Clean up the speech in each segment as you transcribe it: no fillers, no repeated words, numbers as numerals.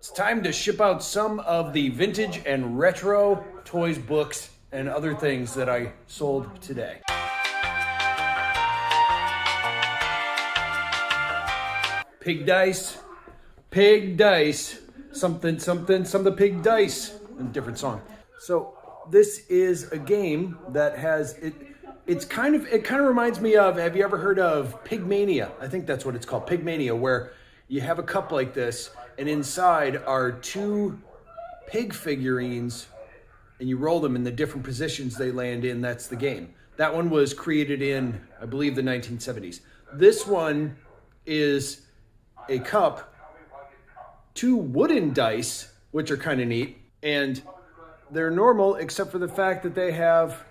It's time to ship out some of the vintage and retro toys, books, and other things that I sold today. Pig dice, something, pig dice, a different song. So this is a game that has, it kind of reminds me of, have you ever heard of Pigmania? I think that's what it's called, Pigmania, where you have a cup like this, and inside are two pig figurines, and you roll them in the different positions they land in. That's the game. That one was created in, I believe, the 1970s. This one is a cup, two wooden dice, which are kind of neat, and they're normal except for the fact that they have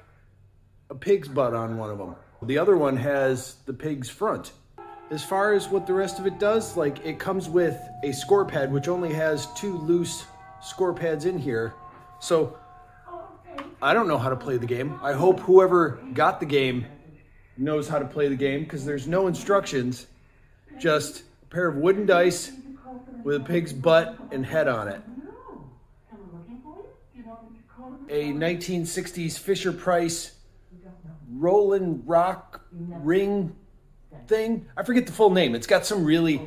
a pig's butt on one of them. The other one has the pig's front. As far as what the rest of it does, like, it comes with a score pad, which only has two loose score pads in here. So I don't know how to play the game. I hope whoever got the game knows how to play the game, because there's no instructions, just a pair of wooden dice with a pig's butt and head on it. A 1960s Fisher-Price Rollin' Rock ring thing. I forget the full name. It's got some really,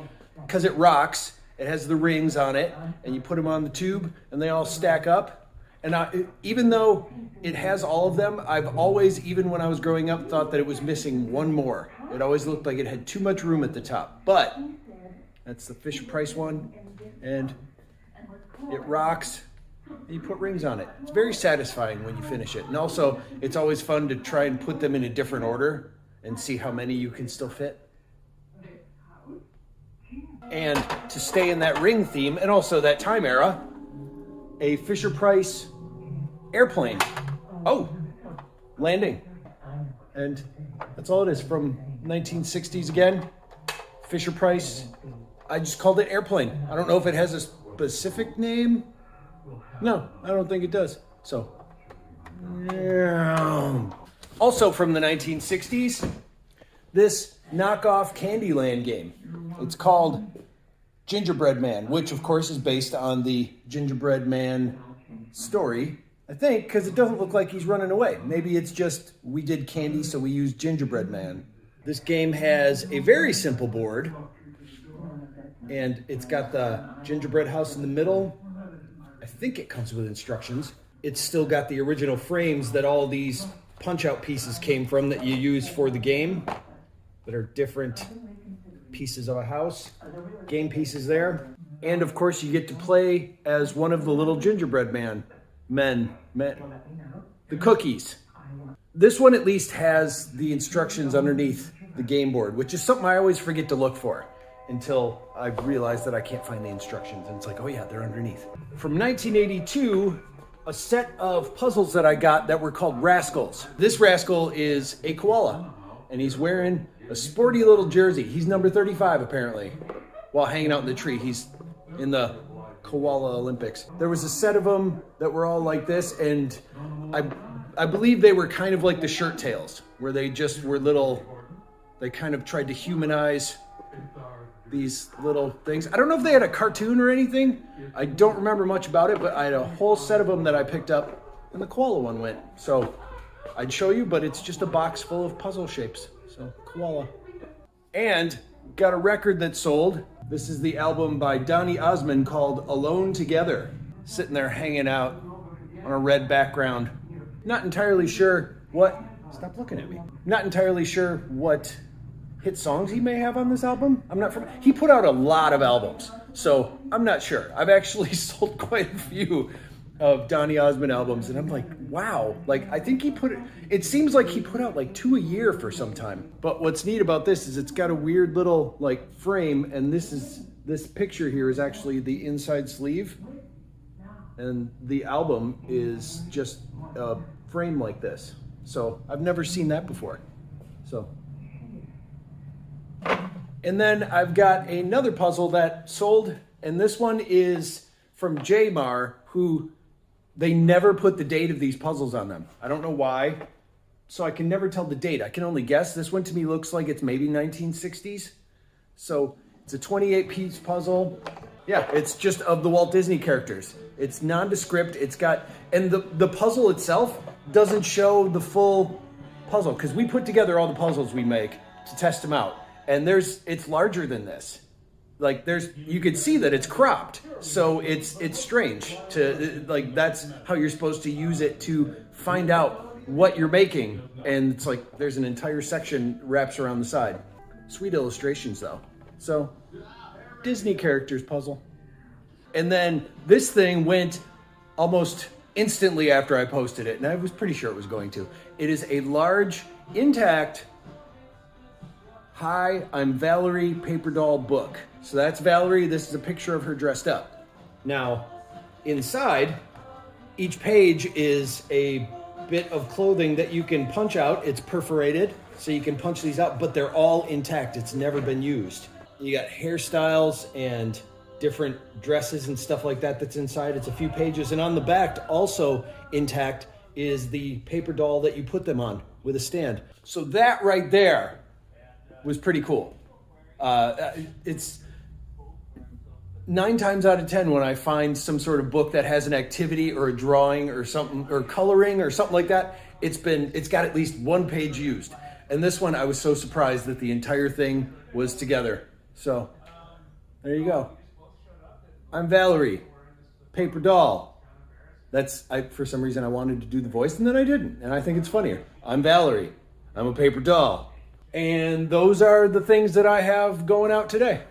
because it rocks, it has the rings on it, and you put them on the tube, and they all stack up. And even though it has all of them, I've always, even when I was growing up, thought that it was missing one more. It always looked like it had too much room at the top. But that's the Fisher-Price one, and it rocks, and you put rings on it. It's very satisfying when you finish it. And also, it's always fun to try and put them in a different order and see how many you can still fit. And to stay in that ring theme, and also that time era, a Fisher-Price airplane. Oh, landing. And that's all it is, from 1960s again. Fisher-Price. I just called it airplane. I don't know if it has a specific name. No, I don't think it does. So, yeah. Also from the 1960s, this knockoff Candyland game. It's called Gingerbread Man, which of course is based on the Gingerbread Man story, I think, because it doesn't look like he's running away. Maybe it's just we did candy, so we used Gingerbread Man. This game has a very simple board, and it's got the gingerbread house in the middle. I think it comes with instructions. It's still got the original frames that all these punch-out pieces came from that you use for the game, that are different pieces of a house, game pieces there. And of course you get to play as one of the little gingerbread men, the cookies. This one at least has the instructions underneath the game board, which is something I always forget to look for until I realize that I can't find the instructions. And it's like, oh yeah, they're underneath. From 1982, a set of puzzles that I got that were called Rascals. This rascal is a koala, and he's wearing a sporty little jersey. He's number 35 apparently, while hanging out in the tree. He's in the Koala Olympics. There was a set of them that were all like this, and I believe they were kind of like the shirt tails, where they just were little, they kind of tried to humanize these little things. I don't know if they had a cartoon or anything. I don't remember much about it, but I had a whole set of them that I picked up, and the koala one went. So I'd show you, but it's just a box full of puzzle shapes. So koala. And got a record that sold. This is the album by Donnie Osmond called Alone Together. Sitting there hanging out on a red background. Not entirely sure what, stop looking at me. Not entirely sure what hit songs he may have on this album. He put out a lot of albums, so I'm not sure. I've actually sold quite a few of Donnie Osmond albums, and I'm like, wow. Like, I think it seems like he put out like 2 a year for some time. But what's neat about this is it's got a weird little like frame, and this picture here is actually the inside sleeve, and the album is just a frame like this. So I've never seen that before. So. And then I've got another puzzle that sold, and this one is from Jmar, who they never put the date of these puzzles on them. I don't know why, so I can never tell the date. I can only guess. This one to me looks like it's maybe 1960s. So it's a 28-piece puzzle. Yeah, it's just of the Walt Disney characters. It's nondescript. It's got, and the puzzle itself doesn't show the full puzzle, because we put together all the puzzles we make to test them out, and it's larger than this. Like you could see that it's cropped, so it's strange to, like, that's how you're supposed to use it to find out what you're making, and it's like there's an entire section wraps around the side. Sweet illustrations though. So Disney characters puzzle. And then this thing went almost instantly after I posted it, and I was pretty sure it was going to. It is a large, intact, "Hi, I'm Valerie" paper doll book. So that's Valerie. This is a picture of her dressed up. Now, inside, each page is a bit of clothing that you can punch out. It's perforated, so you can punch these out, but they're all intact. It's never been used. You got hairstyles and different dresses and stuff like that that's inside. It's a few pages. And on the back, also intact, is the paper doll that you put them on with a stand. So that right there was pretty cool. It's 9 times out of 10 when I find some sort of book that has an activity or a drawing or something, or coloring or something like that, it's got at least one page used. And this one, I was so surprised that the entire thing was together. So there you go. I'm Valerie, paper doll. For some reason I wanted to do the voice, and then I didn't, and I think it's funnier. I'm Valerie. I'm a paper doll. And those are the things that I have going out today.